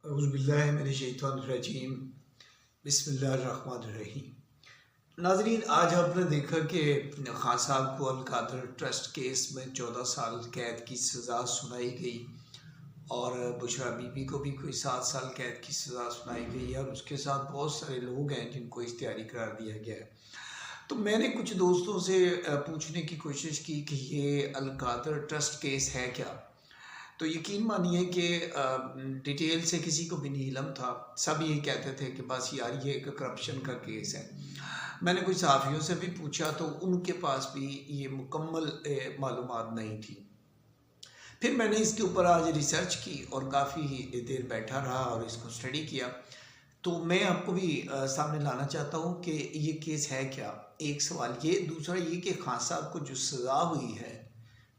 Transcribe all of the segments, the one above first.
औज़ुबिल्लाहिमिनश्शैतानिर्रजीम बिस्मिल्लाहिर्रहमानिर्रहीम। नाज़रीन, आज आपने देखा कि खान साहब को अल कादर ट्रस्ट केस में 14 साल कैद की सज़ा सुनाई गई और बुशरा बीबी को भी कोई 7 साल कैद की सज़ा सुनाई गई है और उसके साथ बहुत सारे लोग हैं जिनको इख्तियारी करार दिया गया है। तो मैंने कुछ दोस्तों से पूछने की कोशिश की कि ये अल कादर ट्रस्ट केस है क्या। तो यकीन मानिए कि डिटेल से किसी को भी नहीं इल्म था। सब यही कहते थे कि बस यार ये एक करप्शन का केस है। मैंने कुछ सहाफ़ियों से भी पूछा तो उनके पास भी ये मुकम्मल मालूमात नहीं थी। फिर मैंने इसके ऊपर आज रिसर्च की और काफ़ी देर बैठा रहा और इसको स्टडी किया। तो मैं आपको भी सामने लाना चाहता हूँ कि ये केस है क्या। एक सवाल ये, दूसरा ये कि खान साहब को जो सज़ा हुई है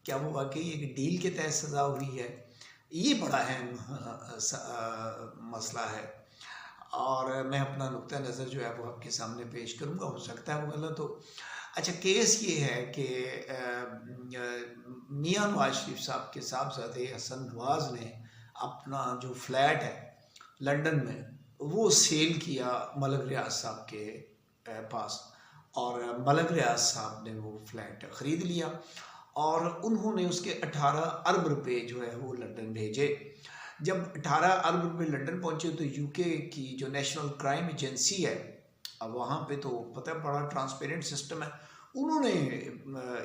क्या वो वाकई एक डील के तहत सज़ा हुई है, ये बड़ा अहम मसला है। और मैं अपना नुक्ता नज़र जो है वो आपके सामने पेश करूँगा, हो सकता है वो गलत हो। अच्छा, केस ये है कि मियां नवाज शरीफ साहब के साहबजादे हसन नवाज ने अपना जो फ्लैट है लंदन में वो सेल किया मलक रियाज साहब के पास, और मलक रियाज साहब ने वो फ्लैट ख़रीद लिया और उन्होंने उसके 18 अरब रुपए जो है वो लंदन भेजे। जब 18 अरब रुपए लंदन पहुंचे तो यूके की जो नेशनल क्राइम एजेंसी है, अब वहाँ पे तो पता है बड़ा ट्रांसपेरेंट सिस्टम है, उन्होंने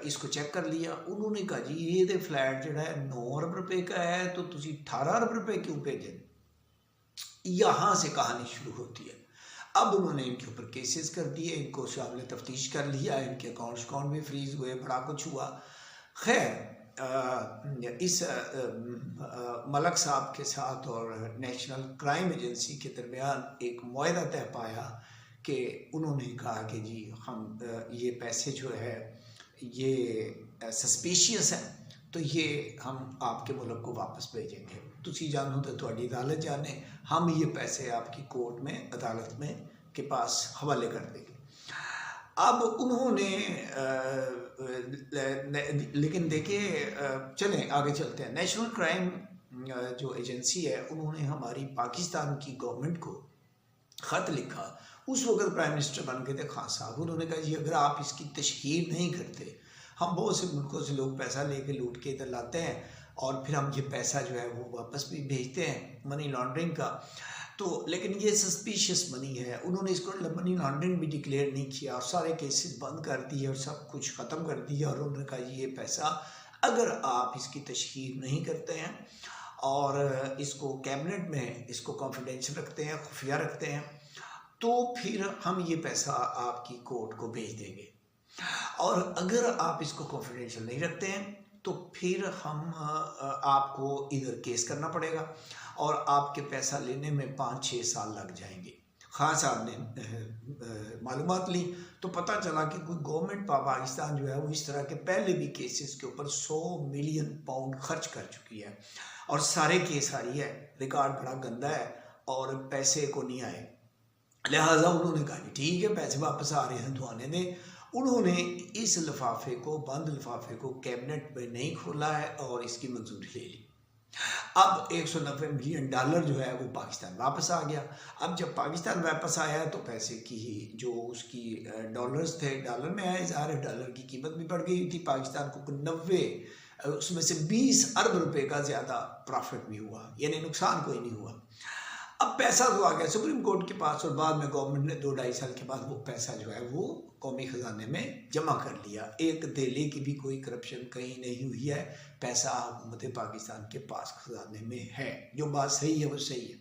इसको चेक कर लिया। उन्होंने कहा जी ये तो फ्लैट जो है 9 अरब रुपए का है तो तुसी 18 अरब रुपए क्यों भेजे। यहाँ से कहानी शुरू होती है। अब उन्होंने इनके ऊपर केसेस कर दिए, इनको शामिल तफ्तीश कर लिया, इनके अकाउंट भी फ्रीज हुए, बड़ा कुछ हुआ। खैर, इस मलक साहब के साथ और नेशनल क्राइम एजेंसी के दरमियान एक मुआहदा तय पाया कि उन्होंने कहा कि जी हम ये पैसे जो है ये सस्पिशियस है तो ये हम आपके मुल्क को वापस भेजेंगे। तुसी जानो तो थोड़ी अदालत जाने, हम ये पैसे आपकी कोर्ट में अदालत में के पास हवाले कर देंगे। अब उन्होंने लेकिन देखिए, चलें आगे चलते हैं। नेशनल क्राइम जो एजेंसी है उन्होंने हमारी पाकिस्तान की गवर्नमेंट को ख़त लिखा। उस वक्त प्राइम मिनिस्टर बन गए थे खान साहब। उन्होंने कहा जी अगर आप इसकी तशहीर नहीं करते, हम बहुत से मुल्कों से लोग पैसा लेके लूट के इधर लाते हैं और फिर हम ये पैसा जो है वो वापस भी भेजते हैं, मनी लॉन्ड्रिंग का। तो लेकिन ये सस्पिशियस मनी है, उन्होंने इसको मनी लॉन्ड्रिंग भी डिक्लेयर नहीं किया और सारे केसेस बंद कर दिए और सब कुछ ख़त्म कर दिया। और उन्होंने कहा ये पैसा अगर आप इसकी तशहीर नहीं करते हैं और इसको कैबिनेट में इसको कॉन्फिडेंशियल रखते हैं, खुफिया रखते हैं, तो फिर हम ये पैसा आपकी कोर्ट को भेज देंगे। और अगर आप इसको कॉन्फिडेंशियल नहीं रखते हैं तो फिर हम आपको इधर केस करना पड़ेगा और आपके पैसा लेने में 5-6 साल लग जाएंगे। खान साहब ने मालूमात ली तो पता चला कि कोई गवर्नमेंट पाकिस्तान जो है वो इस तरह के पहले भी केसेस के ऊपर 100 मिलियन पाउंड खर्च कर चुकी है और सारे केस हारी है, रिकॉर्ड बड़ा गंदा है और पैसे को नहीं आए। लिहाजा उन्होंने कहा ठीक है पैसे वापस आ रहे हैं तो आने दें। उन्होंने इस लिफाफे को, बंद लिफाफे को कैबिनेट में नहीं खोला है और इसकी मंजूरी ले ली। अब 190 मिलियन डॉलर जो है वो पाकिस्तान वापस आ गया। अब जब पाकिस्तान वापस आया तो पैसे की जो उसकी डॉलर्स थे डॉलर में आए, ज़ाहिर डॉलर की कीमत भी बढ़ गई थी। पाकिस्तान को 90 उसमें से 20 अरब रुपए का ज़्यादा प्रॉफिट भी हुआ, यानी नुकसान कोई नहीं हुआ। अब पैसा तो आ गया सुप्रीम कोर्ट के पास और बाद में गवर्नमेंट ने 2-2.5 साल के बाद वो पैसा जो है वो कौमी ख़जाने में जमा कर लिया। एक देले की भी कोई करप्शन कहीं नहीं हुई है, पैसा हुकूमत पाकिस्तान के पास ख़जाने में है। जो बात सही है वो सही है।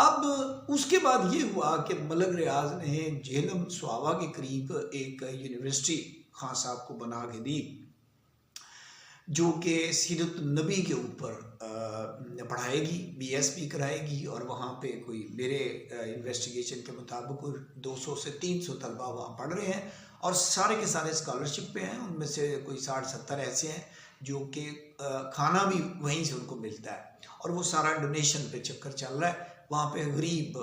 अब उसके बाद ये हुआ कि मलक रियाज ने झेलम स्वावा के करीब एक यूनिवर्सिटी खान साहब को बना के दी जो कि सीरत नबी के ऊपर पढ़ाएगी, BSc कराएगी और वहाँ पे कोई मेरे इन्वेस्टिगेशन के मुताबिक 200 से 300 तलबा वहाँ पढ़ रहे हैं और सारे के सारे स्कॉलरशिप पे हैं। उनमें से कोई 60-70 ऐसे हैं जो कि खाना भी वहीं से उनको मिलता है और वो सारा डोनेशन पे चक्कर चल रहा है। वहाँ पे गरीब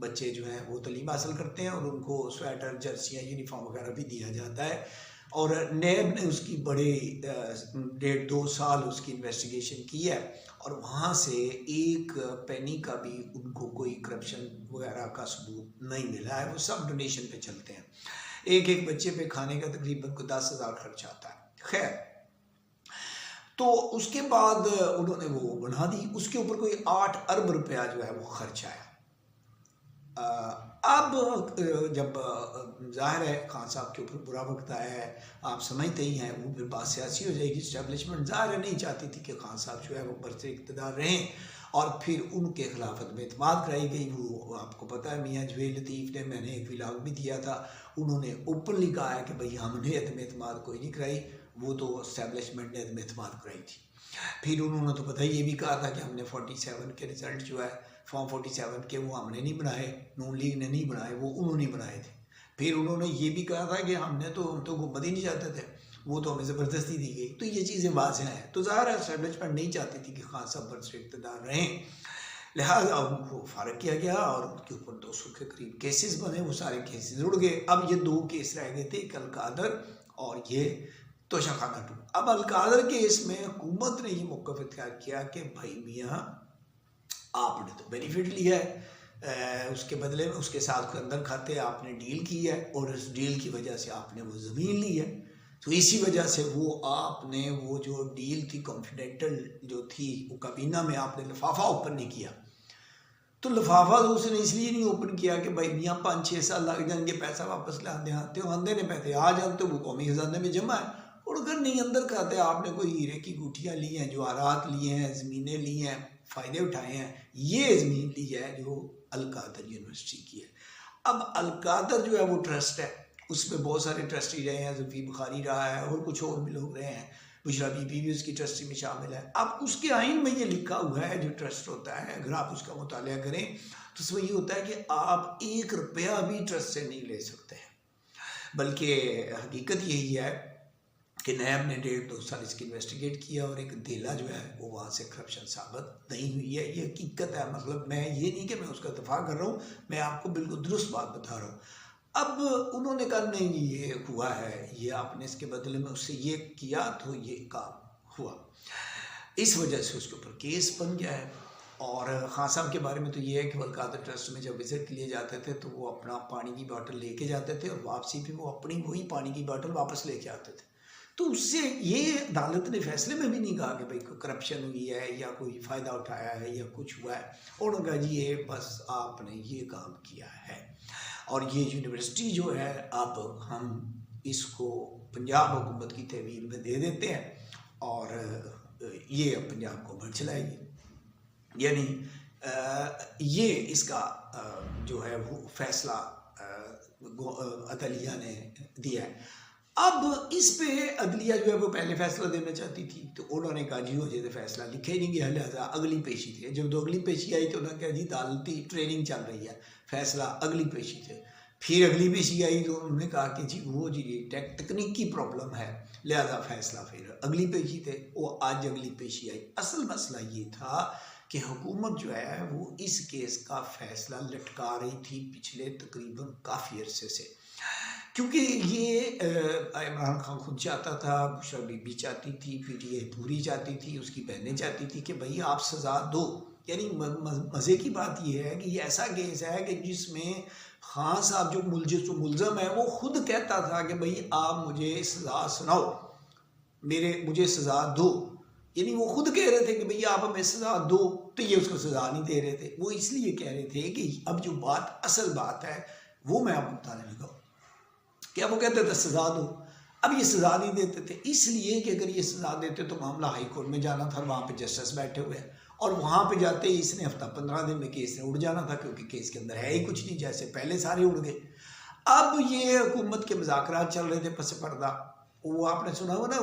बच्चे जो हैं वो तालीम हासिल करते हैं और उनको स्वेटर, जर्सियाँ, यूनिफॉर्म वगैरह भी दिया जाता है। और नैब ने उसकी बड़े 1.5-2 साल उसकी इन्वेस्टिगेशन की है और वहाँ से एक पेनी का भी उनको कोई करप्शन वगैरह का सबूत नहीं मिला है। वो सब डोनेशन पे चलते हैं। एक एक बच्चे पे खाने का तकरीबन को 10,000 खर्च आता है। खैर, तो उसके बाद उन्होंने वो बना दी, उसके ऊपर कोई 8 अरब रुपया जो है वो खर्च आया। अब जब जाहिर है खान साहब के ऊपर बुरा वक्त आया है, आप समझते ही हैं, वो फिर बात सियासी हो जाएगी। इस्टेब्लिशमेंट ज़ाहिर है नहीं चाहती थी कि खान साहब जो है वो बरसर इक़्तिदार रहें, और फिर उनके खिलाफ अदम एतमाद कराई गई। वो आपको पता है, मियाँ जवेद लतीफ़ ने, मैंने एक व्लॉग भी दिया था, उन्होंने ओपनली कहा है कि भाई हमने अदम एतमाद कोई नहीं कराई, वो तो इस्टेब्लिशमेंट ने अदम एतमाद कराई थी। फिर उन्होंने तो पता ये भी कहा था कि हमने 47 के रिजल्ट जो है फॉर्म 47 के वो हमने नहीं बनाए, नून लीग ने नहीं बनाए, वो उन्होंने बनाए थे। फिर उन्होंने ये भी कहा था कि हम तो हुकूमत ही नहीं चाहते थे, वो तो हमें ज़बरदस्ती दी गई। तो ये चीज़ें वाज़ेह हैं। तो ज़ाहिर है एस्टेब्लिशमेंट नहीं चाहती थी कि खान साहब बरसर इक़्तिदार रहें, लिहाजा उनको फारग किया गया और उनके ऊपर 200 के करीब केसेस बने। वो सारे केसेस उड़ गए। अब ये 2 केस रह गए थे, एक अलकादर और ये तोशाखाना 2। अब अलकादर केस में हुकूमत ने ये मौक़िफ़ इख्तियार किया कि भाई मियाँ आपने तो बेनिफिट लिया है, उसके बदले में उसके साथ कोई अंदर खाते आपने डील की है, और उस डील की वजह से आपने वो ज़मीन ली है। तो इसी वजह से वो आपने वो जो डील थी कॉन्फिडेंटल जो थी, वो काबीना में आपने लिफाफा ओपन नहीं किया। तो लिफाफा तो उसने इसलिए नहीं ओपन किया कि भाई मियाँ 5-6 साल लग जाएंगे पैसा वापस ला दे आते हो, आंधे ने पैसे आ जाते वो कौमी खजाने में जमा है। और अगर नहीं अंदर खाते आपने कोई हीरे की गुठियाँ ली हैं, जवाहरात लिए हैं, ज़मीनें ली हैं, फ़ायदे उठाए हैं। ये ज़मीन ली है जो अलकादर यूनिवर्सिटी की है। अब अलकादर जो है वो ट्रस्ट है, उसमें बहुत सारे ट्रस्टी रहे हैं, जुल्फ़ी बुखारी रहा है और कुछ और भी लोग रहे हैं, बुशरा बीबी भी उसकी ट्रस्टी में शामिल है। अब उसके आइन में ये लिखा हुआ है, जो ट्रस्ट होता है, अगर आप उसका मुतालिया करें तो उसमें ये होता है कि आप 1 रुपया भी ट्रस्ट से नहीं ले सकते हैं। बल्कि हकीकत यही है कि नैब ने 1.5-2 साल इसकी इन्वेस्टिगेट किया और एक धेला जो है वो वहाँ से करप्शन साबित नहीं हुई है। ये हकीकत है। मतलब मैं ये नहीं कि मैं उसका दफा कर रहा हूँ, मैं आपको बिल्कुल दुरुस्त बात बता रहा हूँ। अब उन्होंने कहा नहीं ये हुआ है, ये आपने इसके बदले में उससे ये किया तो ये काम हुआ, इस वजह से उसके ऊपर केस बन गया है। और खान साहब के बारे में तो ये है कि अलकादर ट्रस्ट में जब विज़िट के लिए जाते थे तो वो अपना पानी की बोतल लेके जाते थे और वापसी भी वो अपनी वही पानी की बोतल वापस लेके आते थे। तो उससे ये अदालत ने फैसले में भी नहीं कहा कि भाई कोई करप्शन हुई है या कोई फ़ायदा उठाया है या कुछ हुआ है। उन्होंने कहा जी ये बस आपने ये काम किया है और ये यूनिवर्सिटी जो है अब हम इसको पंजाब हुकूमत की तहवील में दे देते हैं और ये अब पंजाब गवर्नमेंट चलाएगी। यानी ये इसका जो है वो फैसला अदलिया ने दिया है। अब इस पे अदलिया जो है वो पहले फैसला देना चाहती थी, तो उन्होंने कहा जी हो जाए फैसला लिखे ही नहीं गया, लिहाजा अगली पेशी थी। जब तो अगली पेशी आई तो उन्होंने कहा जी अदालती ट्रेनिंग चल रही है, फैसला अगली पेशी थे। फिर अगली पेशी आई तो उन्होंने कहा कि जी वो जी तकनीकी प्रॉब्लम है, लिहाजा फैसला फिर अगली पेशी थे। वो आज अगली पेशी आई। असल मसला ये था कि हुकूमत जो है वो इस केस का फैसला लटका रही थी पिछले तकरीबन काफ़ी अरसे से, क्योंकि ये इमरान खान खुद चाहता था, बुशरा बीबी चाहती थी, फिर ये पूरी चाहती थी, उसकी बहनें चाहती थी कि भाई आप सज़ा दो। यानी मज़े की बात ये है कि ये ऐसा केस है कि जिसमें खान साहब जो मुलज़म है वो खुद कहता था कि भाई आप मुझे सज़ा सुनाओ, मुझे सज़ा दो। यानी वो खुद कह रहे थे कि भैया आप हमें सज़ा दो, तो ये उसको सज़ा नहीं दे रहे थे। वो इसलिए कह रहे थे कि अब जो बात असल बात है वो मैं आपको बताने लगा। क्या वो कहते थे सज़ा दो, अब ये सज़ा नहीं देते थे, इसलिए कि अगर ये सज़ा देते तो मामला हाई कोर्ट में जाना था, वहाँ पे जस्टिस बैठे हुए हैं और वहाँ पे जाते ही इसने हफ्ता 15 दिन में केस ने उड़ जाना था, क्योंकि केस के अंदर है ही कुछ नहीं, जैसे पहले सारे उड़ गए। अब ये हुकूमत के मुज़ाकरात चल रहे थे पस पर्दा, वो आपने सुना हो ना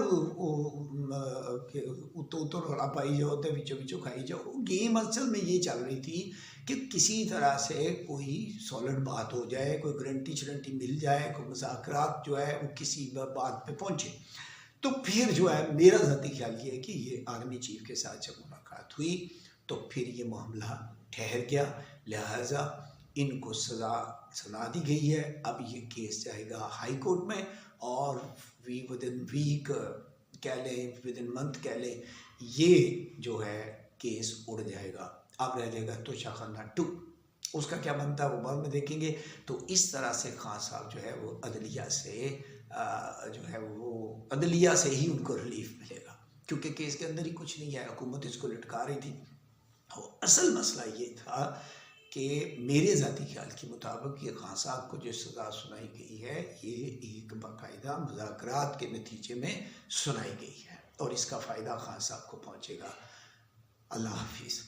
तो रोला पाई जाओ तो बिचो बिचो खाई जाओ। गेम असल में ये चल रही थी कि किसी तरह से कोई सॉलिड बात हो जाए, कोई गारंटी शरंटी मिल जाए, कोई मुज़ाकरात जो है वो किसी बात पे पहुँचे। तो फिर जो है मेरा ज़ाती ख्याल ये है कि ये आर्मी चीफ के साथ जब मुलाकात हुई तो फिर ये मामला ठहर गया, लिहाजा इनको सज़ा सुना दी गई है। अब ये केस जाएगा हाई कोर्ट में और विद इन वीक कह लें, विद इन मंथ कह लें, ये जो है केस उड़ जाएगा, अब रह जाएगा तोशा खाना 2। उसका क्या बनता है वो बाद में देखेंगे। तो इस तरह से खान साहब जो है वो अदलिया से जो है वो अदलिया से ही उनको रिलीफ मिलेगा, क्योंकि केस के अंदर ही कुछ नहीं है, हुकूमत इसको लटका रही थी। और असल मसला ये था कि मेरे ज़ाती ख्याल के मुताबिक ये खान साहब को जो सज़ा सुनाई गई है ये एक बाकायदा मुज़ाकरात के नतीजे में सुनाई गई है और इसका फ़ायदा खान साहब को पहुँचेगा। अल्लाह हाफिज़।